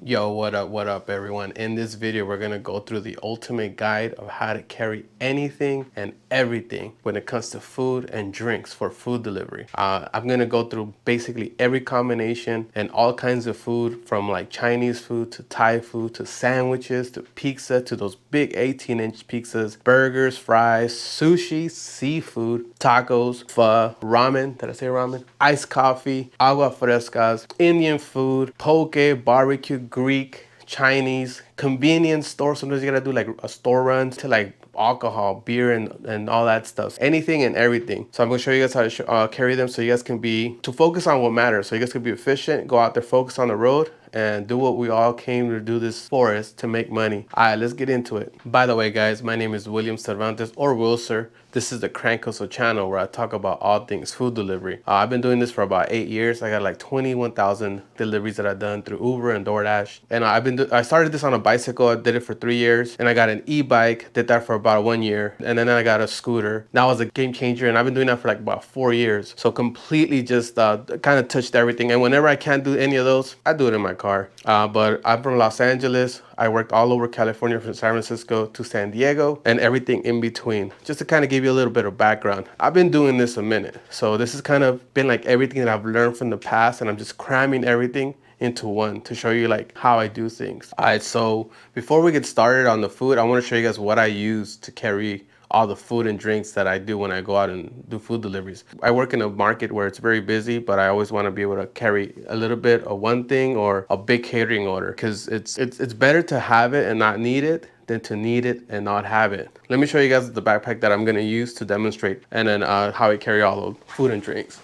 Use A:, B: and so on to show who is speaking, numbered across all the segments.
A: Yo, what up everyone? In this video, we're gonna go through the ultimate guide of how to carry anything and everything when it comes to food and drinks for food delivery. I'm gonna go through basically every combination and all kinds of food, from like Chinese food to Thai food to sandwiches to pizza to those big 18-inch pizzas, burgers, fries, sushi, seafood, tacos, pho, ramen, did I say ramen? Iced coffee, agua frescas, Indian food, poke, barbecue, Greek, Chinese, convenience store. Sometimes you gotta do like a store run to like alcohol, beer, and all that stuff. Anything and everything. So I'm gonna show you guys how to carry them so you guys can to focus on what matters. So you guys can be efficient, go out there, focus on the road, and do what we all came to do this for, is to make money. All right, let's get into it. By the way, guys, my name is William Cervantes, or Wilser. This is the Crank Hustle channel where I talk about all things food delivery. I've been doing this for about 8 years. I got like 21,000 deliveries that I've done through Uber and DoorDash. And I started this on a bicycle. I did it for 3 years. And I got an e-bike, did that for about 1 year. And then I got a scooter. That was a game changer. And I've been doing that for like about 4 years. So completely just kind of touched everything. And whenever I can't do any of those, I do it in my car. But I'm from Los Angeles. I worked all over California, from San Francisco to San Diego and everything in between. Just to kind of give you a little bit of background. I've been doing this a minute. So this has kind of been like everything that I've learned from the past, and I'm just cramming everything into one to show you like how I do things. All right, so before we get started on the food, I want to show you guys what I use to carry all the food and drinks that I do when I go out and do food deliveries. I work in a market where it's very busy, but I always want to be able to carry a little bit of one thing or a big catering order, because it's better to have it and not need it than to need it and not have it. Let me show you guys the backpack that I'm gonna use to demonstrate, and then how I carry all the food and drinks.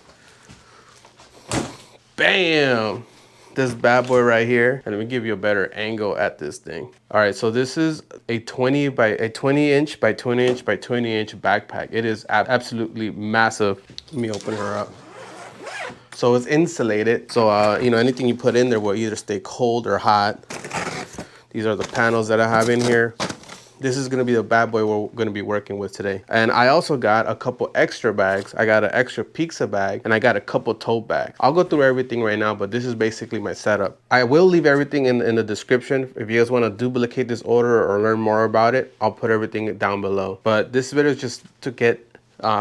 A: Bam! This bad boy right here, and let me give you a better angle at this thing. All right, so this is a 20 inch by 20 inch by 20 inch backpack. It is absolutely massive. Let me open her up. So it's insulated, so you know, anything you put in there will either stay cold or hot. These are the panels that I have in here. This is gonna be the bad boy we're gonna be working with today. And I also got a couple extra bags. I got an extra pizza bag, and I got a couple tote bags. I'll go through everything right now, but this is basically my setup. I will leave everything in the description. If you guys wanna duplicate this order or learn more about it, I'll put everything down below. But this video is just to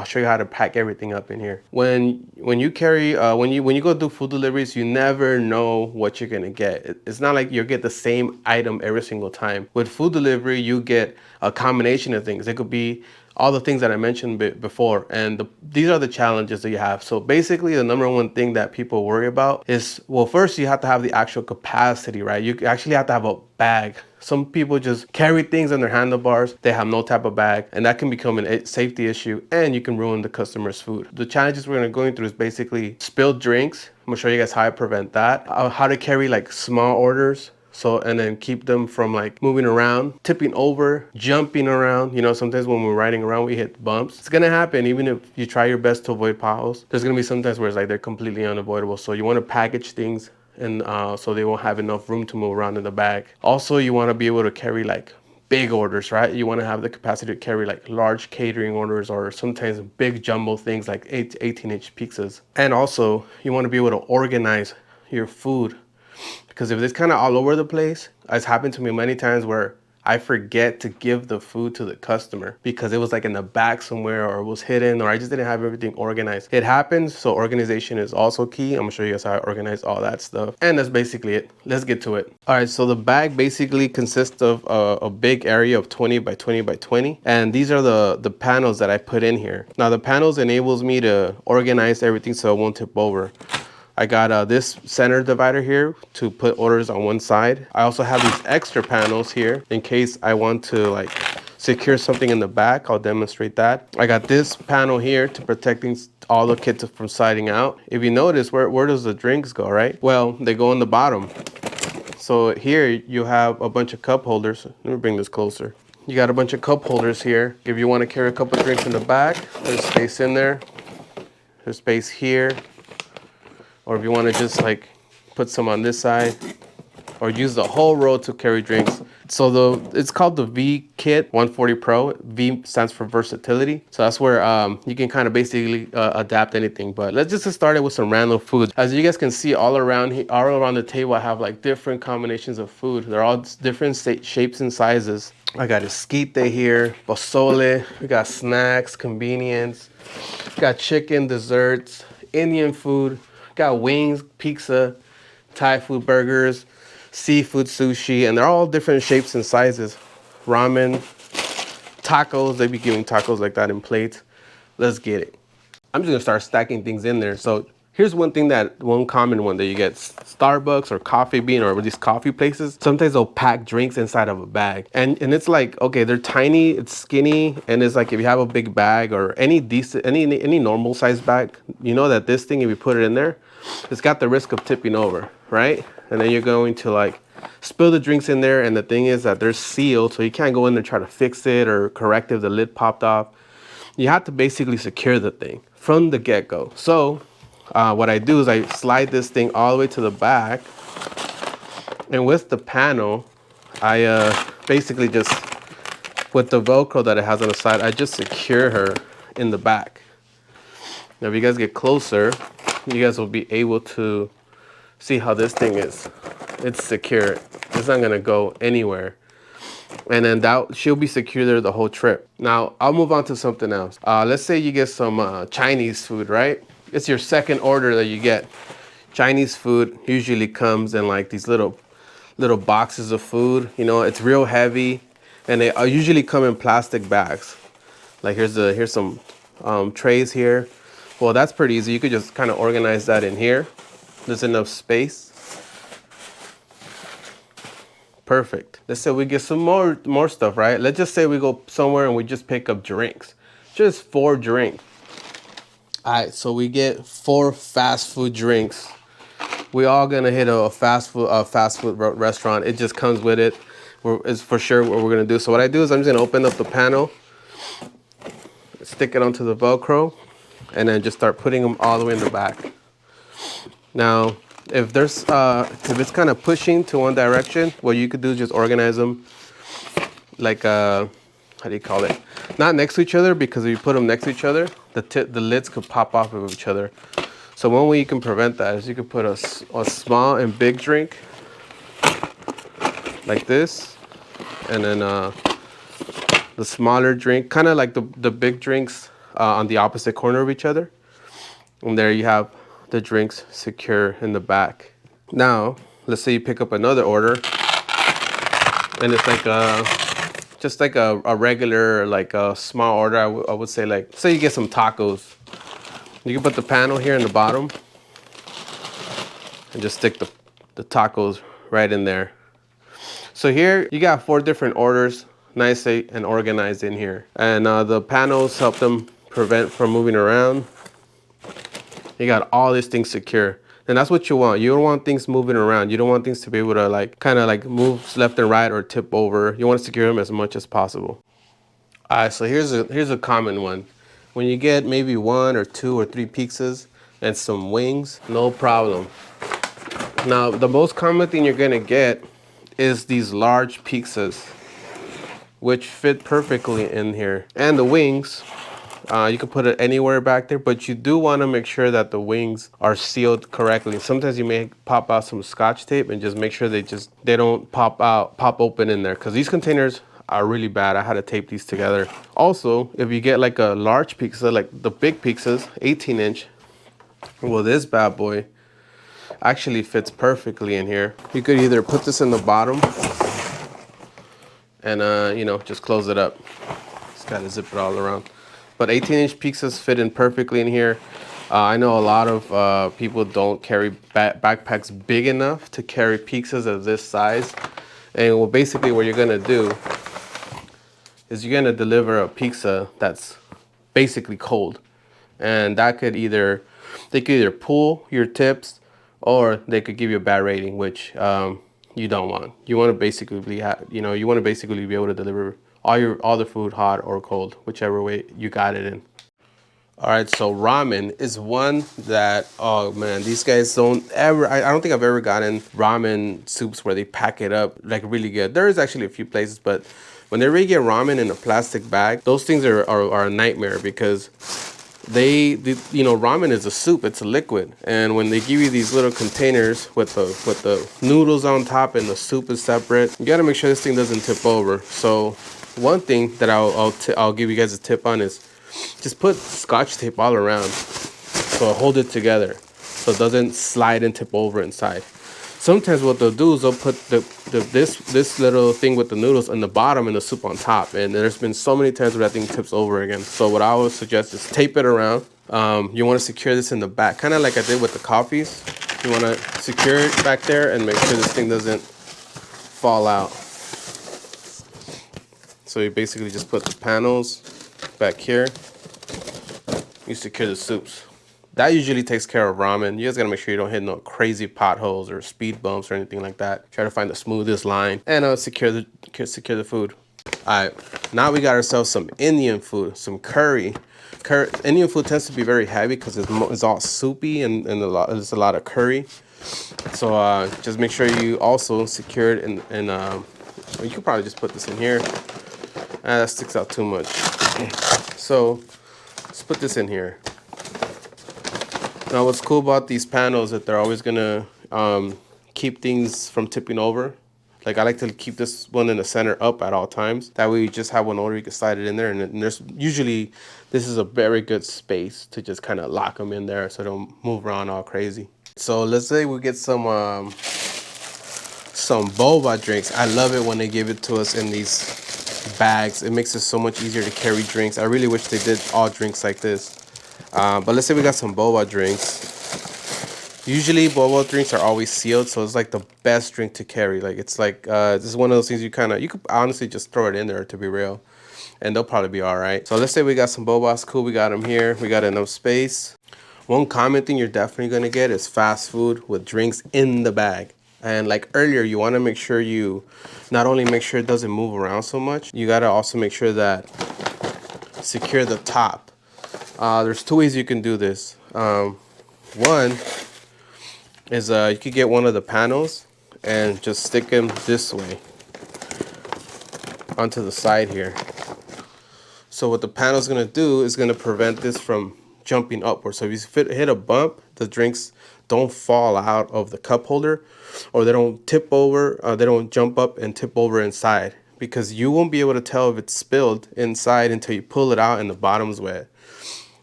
A: show you how to pack everything up in here. When you carry, when you go do food deliveries, you never know what you're gonna get. It's not like you get the same item every single time. With food delivery, you get a combination of things. It could be all the things that I mentioned before, and these are the challenges that you have. So basically, the number one thing that people worry about is, well, first you have to have the actual capacity, right? You actually have to have a bag. Some people just carry things on their handlebars. They have no type of bag, and that can become a safety issue, and you can ruin the customer's food. The challenges we're gonna go through is basically spilled drinks. I'm gonna show you guys how I prevent that. How to carry like small orders. So, and then keep them from like moving around, tipping over, jumping around. You know, sometimes when we're riding around, we hit bumps. It's gonna happen even if you try your best to avoid potholes. There's gonna be sometimes where it's like they're completely unavoidable. So you wanna package things and so they won't have enough room to move around in the bag. Also, you wanna be able to carry like big orders, right? You wanna have the capacity to carry like large catering orders, or sometimes big jumbo things like 18-inch pizzas. And also, you wanna be able to organize your food, because if it's kind of all over the place, it's happened to me many times where I forget to give the food to the customer because it was like in the back somewhere, or it was hidden, or I just didn't have everything organized. It happens, so organization is also key. I'm gonna show you guys how I organize all that stuff. And that's basically it. Let's get to it. All right, so the bag basically consists of a big area of 20 by 20 by 20. And these are the panels that I put in here. Now the panels enables me to organize everything so it won't tip over. I got this center divider here to put orders on one side. I also have these extra panels here in case I want to like secure something in the back. I'll demonstrate that. I got this panel here to protect all the kits from sliding out. If you notice, where does the drinks go, right? Well, they go in the bottom. So here you have a bunch of cup holders. Let me bring this closer. You got a bunch of cup holders here. If you want to carry a couple of drinks in the back, there's space in there. There's space here. Or if you want to just like put some on this side, or use the whole roll to carry drinks. So it's called the V Kit 140 Pro. V stands for versatility. So that's where you can kind of basically adapt anything. But let's just get started with some random food. As you guys can see, all around the table, I have like different combinations of food. They're all different shapes and sizes. I got esquite here, pozole. We got snacks, convenience. Got chicken, desserts, Indian food. Got wings, pizza, Thai food, burgers, seafood, sushi, and they're all different shapes and sizes. Ramen, tacos, they be giving tacos like that in plates. Let's get it. I'm just gonna start stacking things in there. So here's one common one that you get. Starbucks or Coffee Bean or these coffee places, sometimes they'll pack drinks inside of a bag. And it's like, okay, they're tiny, it's skinny, and it's like if you have a big bag or any normal size bag, you know that this thing, if you put it in there, it's got the risk of tipping over, right? And then you're going to like spill the drinks in there, and the thing is that they're sealed, so you can't go in there and try to fix it or correct if the lid popped off. You have to basically secure the thing from the get-go. So what I do is I slide this thing all the way to the back, and with the panel, I basically just, with the Velcro that it has on the side, I just secure her in the back. Now if you guys get closer, you guys will be able to see how this thing is. It's secure. It's not gonna go anywhere. And then she'll be secure there the whole trip. Now I'll move on to something else. Let's say you get some Chinese food, right? It's your second order that you get. Chinese food usually comes in like these little boxes of food. You know, it's real heavy, and they usually come in plastic bags. Like here's some trays here. Well, that's pretty easy. You could just kind of organize that in here. There's enough space. Perfect. Let's say we get some more stuff, right? Let's just say we go somewhere and we just pick up drinks. Just 4 drinks. All right, so we get 4 fast food drinks. We all gonna hit a fast food restaurant. It just comes with it. It's for sure what we're gonna do. So what I do is I'm just gonna open up the panel, stick it onto the Velcro, and then just start putting them all the way in the back. Now, if it's kind of pushing to one direction, what you could do is just organize them like how do you call it? Not next to each other, because if you put them next to each other, the lids could pop off of each other. So one way you can prevent that is you could put a small and big drink like this, and then the smaller drink, kind of like the big drinks on the opposite corner of each other. And there you have the drinks secure in the back. Now, let's say you pick up another order, and it's like just like a regular, like a small order. I would say, like, say you get some tacos. You can put the panel here in the bottom and just stick the tacos right in there. So here you got 4 different orders, nice and organized in here. And the panels help them prevent from moving around. You got all these things secure. And that's what you want. You don't want things moving around. You don't want things to be able to like kind of like move left and right or tip over. You want to secure them as much as possible. All right, so here's a common one. When you get maybe 1 or 2 or 3 pizzas and some wings, no problem. Now, the most common thing you're gonna get is these large pizzas, which fit perfectly in here. And the wings, you can put it anywhere back there, but you do want to make sure that the wings are sealed correctly. Sometimes you may pop out some Scotch tape and just make sure they don't pop open in there, because these containers are really bad. I had to tape these together. Also, if you get like a large pizza, like the big pizzas, 18-inch, well, this bad boy actually fits perfectly in here. You could either put this in the bottom and you know, just close it up. Just gotta zip it all around. But 18-inch pizzas fit in perfectly in here. I know a lot of people don't carry backpacks big enough to carry pizzas of this size. And well, basically what you're gonna do is you're gonna deliver a pizza that's basically cold. And that could they could either pull your tips, or they could give you a bad rating, which you don't want. You want to basically be able to deliver all the food hot or cold, whichever way you got it in. All right, so ramen is one that, oh man, these guys don't ever, I don't think I've ever gotten ramen soups where they pack it up like really good. There is actually a few places, but when they really get ramen in a plastic bag, those things are a nightmare because you know, ramen is a soup, it's a liquid. And when they give you these little containers with the noodles on top and the soup is separate, you gotta make sure this thing doesn't tip over. So one thing that I'll give you guys a tip on is just put Scotch tape all around, so hold it together, so it doesn't slide and tip over inside. Sometimes what they'll do is they'll put this little thing with the noodles on the bottom and the soup on top, and there's been so many times where that thing tips over again. So what I would suggest is tape it around. You want to secure this in the back, kind of like I did with the coffees. You want to secure it back there and make sure this thing doesn't fall out. So you basically just put the panels back here. You secure the soups. That usually takes care of ramen. You guys gotta make sure you don't hit no crazy potholes or speed bumps or anything like that. Try to find the smoothest line and secure the food. All right, now we got ourselves some Indian food, some curry. Indian food tends to be very heavy because it's all soupy and there's a lot of curry. So just make sure you also secure it in you could probably just put this in here. That sticks out too much. So let's put this in here. Now what's cool about these panels is that they're always gonna keep things from tipping over. Like I like to keep this one in the center up at all times. That way you just have one order, you can slide it in there, and there's usually, this is a very good space to just kind of lock them in there so they don't move around all crazy. So let's say we get some boba drinks. I love it when they give it to us in these bags. It makes it so much easier to carry drinks. I really wish they did all drinks like this. But let's say we got some boba drinks. Usually boba drinks are always sealed, so it's like the best drink to carry. Like it's like this is one of those things you could honestly just throw it in there, to be real, and they'll probably be all right. So let's say we got some bobas. Cool, we got them here. We got enough space. One common thing you're definitely gonna get is fast food with drinks in the bag. And like earlier, you want to make sure you not only make sure it doesn't move around so much, you got to also make sure that secure the top. There's two ways you can do this. One is you could get one of the panels and just stick them this way onto the side here. So what the panel is going to do is going to prevent this from jumping upward. So if you hit a bump, the drinks don't fall out of the cup holder, or they don't tip over, they don't jump up and tip over inside, because you won't be able to tell if it's spilled inside until you pull it out and the bottom's wet.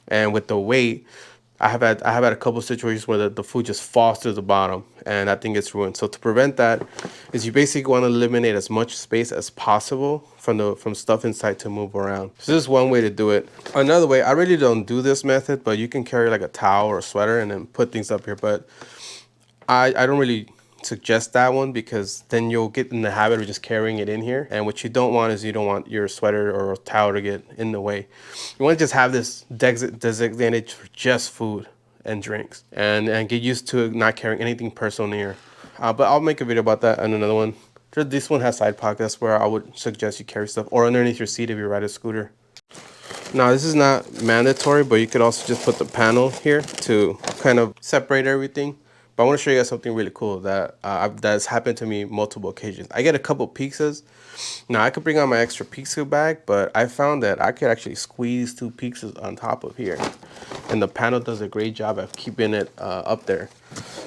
A: And with the weight, I have had a couple of situations where the food just falls to the bottom and that thing gets ruined. So to prevent that is you basically want to eliminate as much space as possible from stuff inside to move around. So this is one way to do it. Another way, I really don't do this method, but you can carry like a towel or a sweater and then put things up here. But I don't really suggest that one, because then you'll get in the habit of just carrying it in here, and what you don't want is you don't want your sweater or towel to get in the way. You want to just have this designated for just food and drinks, and get used to not carrying anything personal near. But I'll make a video about that and another one. This one has side pockets where I would suggest you carry stuff, or underneath your seat if you ride a scooter. Now this is not mandatory, but you could also just put the panel here to kind of separate everything. But I want to show you guys something really cool that that's happened to me multiple occasions. I get a couple pizzas. Now I could bring out my extra pizza bag, but I found that I could actually squeeze 2 pizzas on top of here, and the panel does a great job of keeping it up there.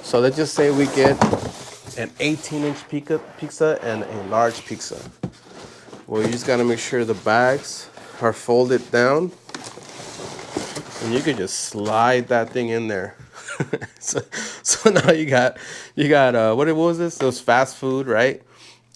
A: So let's just say we get an 18-inch pizza and a large pizza. Well, you just gotta make sure the bags are folded down, and you can just slide that thing in there. so now you got what was this? Those fast food, right?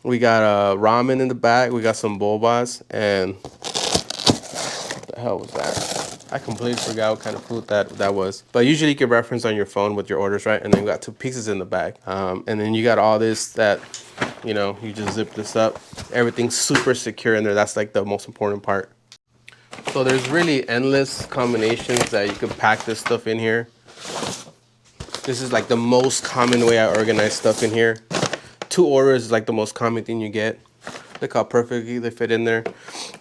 A: We got ramen in the back. We got some bobas, and what the hell was that? I completely forgot what kind of food that was. But usually you can reference on your phone with your orders, right? And then we got 2 pieces in the bag, and then you got all this that, you know, you just zip this up. Everything's super secure in there. That's like the most important part. So there's really endless combinations that you could pack this stuff in here. This is like the most common way I organize stuff in here. 2 orders is like the most common thing you get. Look how perfectly they fit in there.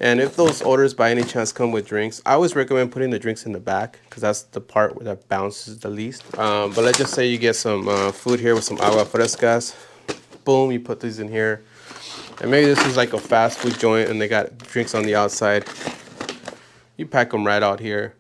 A: And if those orders by any chance come with drinks, I always recommend putting the drinks in the back because that's the part where that bounces the least. But let's just say you get some food here with some agua frescas. Boom, you put these in here. And maybe this is like a fast food joint and they got drinks on the outside. You pack them right out here.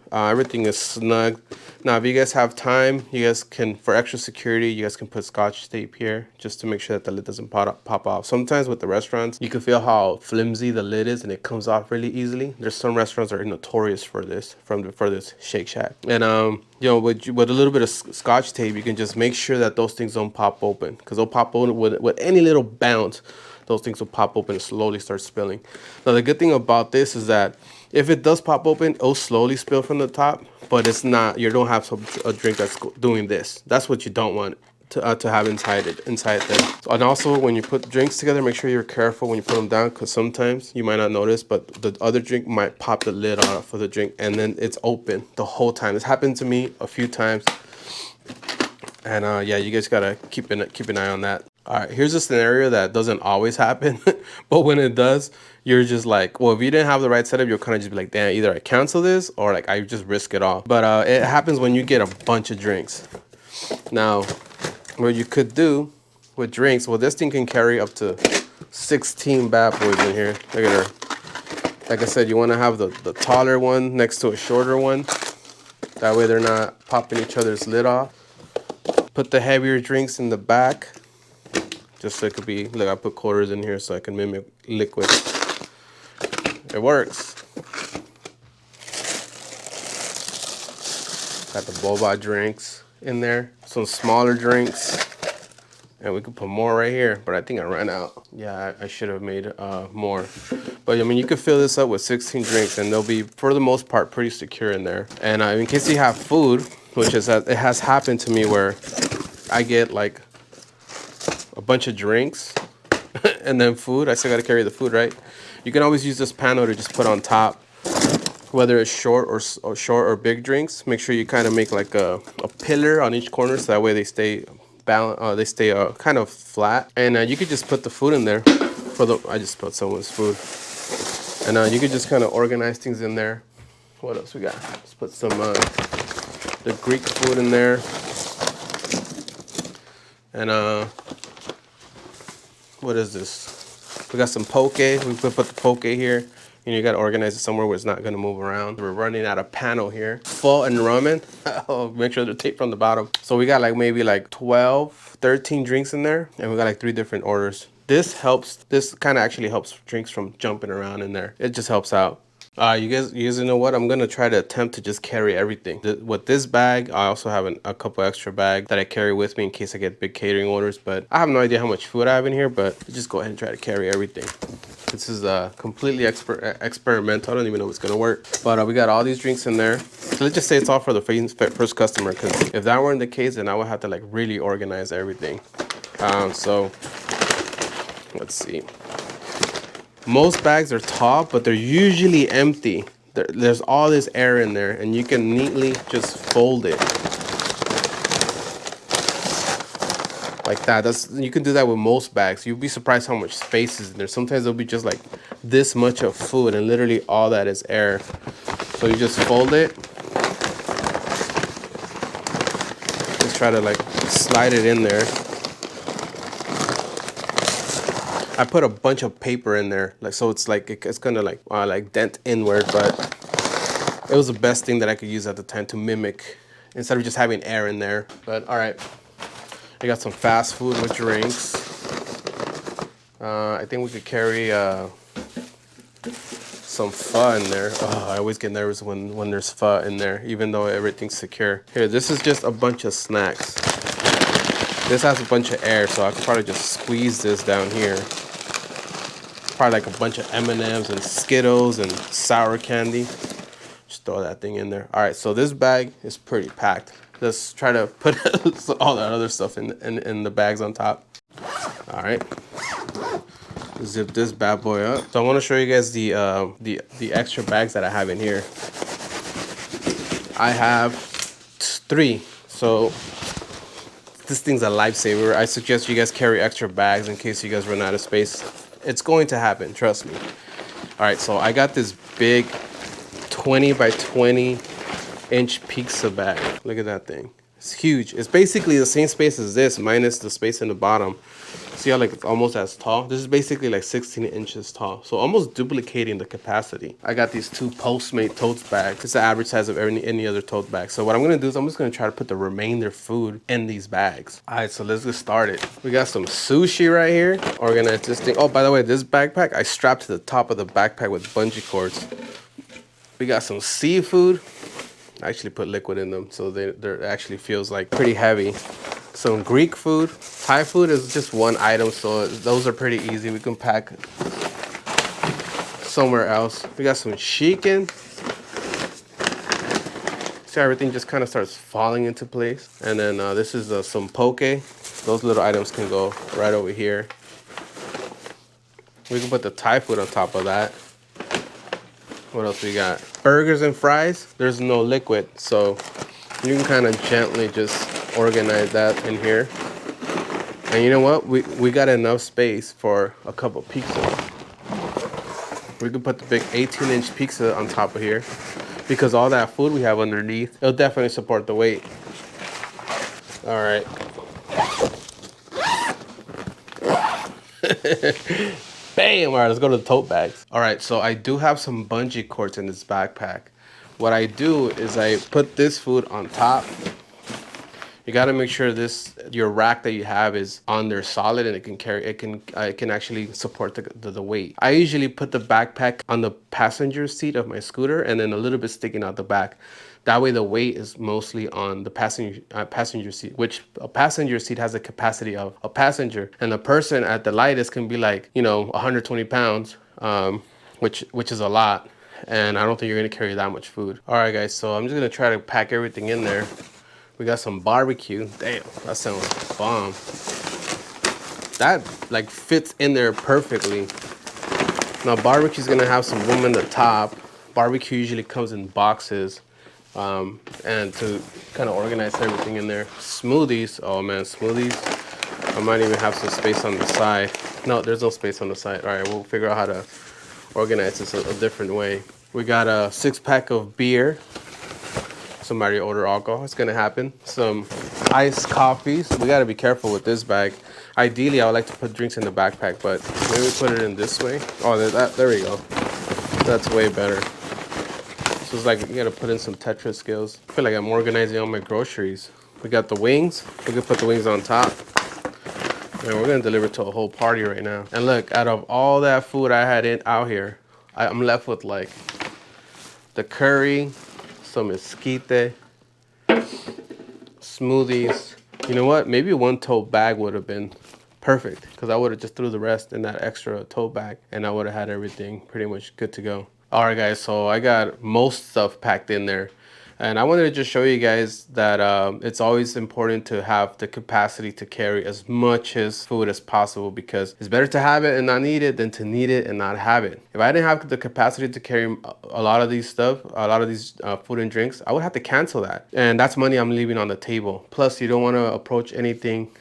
A: Everything is snug. Now, if you guys have time, you guys can, for extra security, you guys can put Scotch tape here just to make sure that the lid doesn't pop off. Sometimes with the restaurants, you can feel how flimsy the lid is and it comes off really easily. There's some restaurants that are notorious for this, for this Shake Shack. And you know, with a little bit of Scotch tape, you can just make sure that those things don't pop open, because they'll pop open with any little bounce. Those things will pop open and slowly start spilling. Now, the good thing about this is that if it does pop open, it'll slowly spill from the top, but it's not, you don't have a drink that's doing this. That's what you don't want to have inside there. So, and also, when you put drinks together, make sure you're careful when you put them down, because sometimes you might not notice, but the other drink might pop the lid off of the drink and then it's open the whole time. This happened to me a few times. And yeah, you guys gotta keep an eye on that. All right, here's a scenario that doesn't always happen, but when it does, you're just like, well, if you didn't have the right setup, you'll kind of just be like, damn, either I cancel this or like I just risk it all. But it happens when you get a bunch of drinks. Now, what you could do with drinks, well, this thing can carry up to 16 bad boys in here. Look at her. Like I said, you want to have the taller one next to a shorter one. That way they're not popping each other's lid off. Put the heavier drinks in the back, just so it could be, look, I put quarters in here so I can mimic liquid. It works. Got the Boba drinks in there, some smaller drinks, and we could put more right here, but I think I ran out. Yeah, I should have made more. But I mean, you could fill this up with 16 drinks and they'll be, for the most part, pretty secure in there. And in case you have food, which is, it has happened to me where I get like a bunch of drinks and then food. I still got to carry the food, right? You can always use this panel to just put on top, whether it's short or big drinks. Make sure you kind of make like a pillar on each corner so that way they stay balanced. They stay kind of flat. And you could just put the food in there. I just put someone's food. And you could just kind of organize things in there. What else we got? Let's put some the Greek food in there. And what is this? We got some poke. We could put the poke here. You know, you gotta organize it somewhere where it's not gonna move around. We're running out of panel here. Pho and ramen. Oh, make sure they're taped from the bottom. So we got like maybe like 12, 13 drinks in there, and we got like 3 different orders. This helps. This kind of actually helps drinks from jumping around in there. It just helps out. You guys know what? I'm gonna try to attempt to just carry everything. With this bag, I also have a couple extra bags that I carry with me in case I get big catering orders. But I have no idea how much food I have in here. But just go ahead and try to carry everything. This is completely experimental. I don't even know if it's gonna work. But we got all these drinks in there. So let's just say it's all for the first customer. Because if that weren't the case, then I would have to like really organize everything. So let's see. Most bags are tall, but they're usually empty. There's all this air in there, and you can neatly just fold it like that. You can do that with most bags. You'll be surprised how much space is in there. Sometimes there'll be just like this much of food, and literally all that is air. So you just fold it. Just try to like slide it in there. I put a bunch of paper in there, like so it's like it's gonna like dent inward, but it was the best thing that I could use at the time to mimic instead of just having air in there. But all right, I got some fast food with drinks. I think we could carry some pho in there. Oh, I always get nervous when there's pho in there, even though everything's secure. Here, this is just a bunch of snacks. This has a bunch of air, so I could probably just squeeze this down here. Probably like a bunch of M&Ms and Skittles and sour candy. Just throw that thing in there. All right, so this bag is pretty packed. Let's try to put all that other stuff in the bags on top. All right, zip this bad boy up. So I want to show you guys the extra bags that I have in here. I have 3. So this thing's a lifesaver. I suggest you guys carry extra bags in case you guys run out of space. It's going to happen, trust me. All right, so I got this big 20 by 20 inch pizza bag. Look at that thing. It's huge. It's basically the same space as this, minus the space in the bottom. See how like it's almost as tall? This is basically like 16 inches tall. So almost duplicating the capacity. I got these two Postmate tote bags. It's the average size of any other tote bag. So what I'm gonna do is I'm just gonna try to put the remainder food in these bags. All right, so let's get started. We got some sushi right here. Organize this thing. Oh, by the way, this backpack, I strapped to the top of the backpack with bungee cords. We got some seafood. I actually put liquid in them, so they're actually feels like pretty heavy. Some Greek food. Thai food is just one item, so those are pretty easy. We can pack somewhere else. We got some chicken. See how everything just kind of starts falling into place. And then this is some poke. Those little items can go right over here. We can put the Thai food on top of that. What else we got? Burgers and fries. There's no liquid, so you can kind of gently just organize that in here. And you know what? We got enough space for a couple pizzas. We can put the big 18-inch pizza on top of here because all that food we have underneath, it'll definitely support the weight. All right. Bam! All right, let's go to the tote bags. All right, so I do have some bungee cords in this backpack. What I do is I put this food on top. You got to make sure your rack that you have is on there solid and it can actually support the weight. I usually put the backpack on the passenger seat of my scooter and then a little bit sticking out the back. That way the weight is mostly on the passenger seat, which a passenger seat has a capacity of a passenger, and the person at the lightest can be like, 120 pounds, which is a lot, and I don't think you're gonna carry that much food. All right, guys, so I'm just gonna try to pack everything in there. We got some barbecue. Damn, that sounds bomb. That like fits in there perfectly. Now barbecue's gonna have some room in the top. Barbecue usually comes in boxes. And to kind of organize everything in there. Smoothies, oh man, smoothies. I might even have some space on the side. No, there's no space on the side. All right, we'll figure out how to organize this a different way. We got a 6-pack of beer. Somebody order alcohol, it's gonna happen. Some iced coffees. We gotta be careful with this bag. Ideally, I would like to put drinks in the backpack, but maybe put it in this way. Oh, there we go. That's way better. So it's like you gotta put in some Tetris skills. I feel like I'm organizing all my groceries. We got the wings. We can put the wings on top. And we're gonna deliver to a whole party right now. And look, out of all that food I had out here, I'm left with like the curry, some esquite, smoothies. You know what? Maybe one tote bag would have been perfect because I would have just threw the rest in that extra tote bag and I would have had everything pretty much good to go. All right, guys, so I got most stuff packed in there. And I wanted to just show you guys that it's always important to have the capacity to carry as much as food as possible because it's better to have it and not need it than to need it and not have it. If I didn't have the capacity to carry a lot of these food and drinks, I would have to cancel that. And that's money I'm leaving on the table. Plus, you don't want to approach anything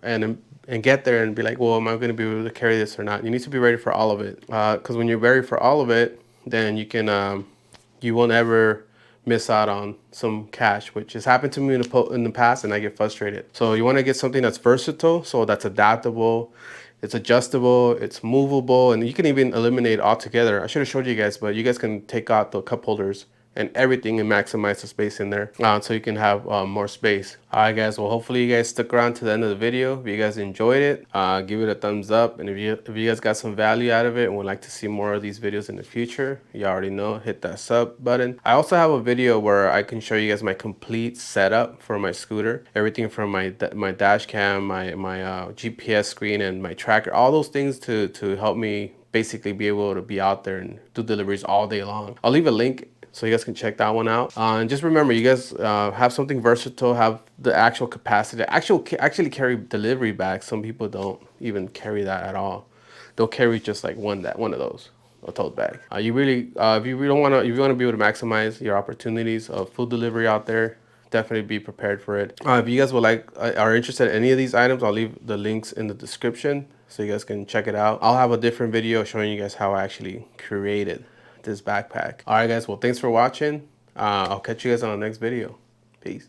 A: and get there and be like, well, am I going to be able to carry this or not? You need to be ready for all of it. Because when you're ready for all of it, then you won't ever miss out on some cash, which has happened to me in the past, and I get frustrated. So you want to get something that's versatile, so that's adaptable, it's adjustable, it's movable, and you can even eliminate altogether. I should have showed you guys, but you guys can take out the cup holders and everything and maximize the space in there so you can have more space. All right, guys, well, hopefully you guys stuck around to the end of the video. If you guys enjoyed it, give it a thumbs up, and if you guys got some value out of it and would like to see more of these videos in the future, you already know, hit that sub button. I also have a video where I can show you guys my complete setup for my scooter, everything from my dash cam, my GPS screen, and my tracker, all those things to help me basically be able to be out there and do deliveries all day long. I'll leave a link so you guys can check that one out. And just remember, you guys have something versatile, have the actual capacity, actually carry delivery bags. Some people don't even carry that at all. They'll carry just like one of those, a tote bag. If you want to be able to maximize your opportunities of food delivery out there, definitely be prepared for it. If you guys are interested in any of these items, I'll leave the links in the description. so you guys can check it out. I'll have a different video showing you guys how I actually created this backpack. All right, guys. Well, thanks for watching. I'll catch you guys on the next video. Peace.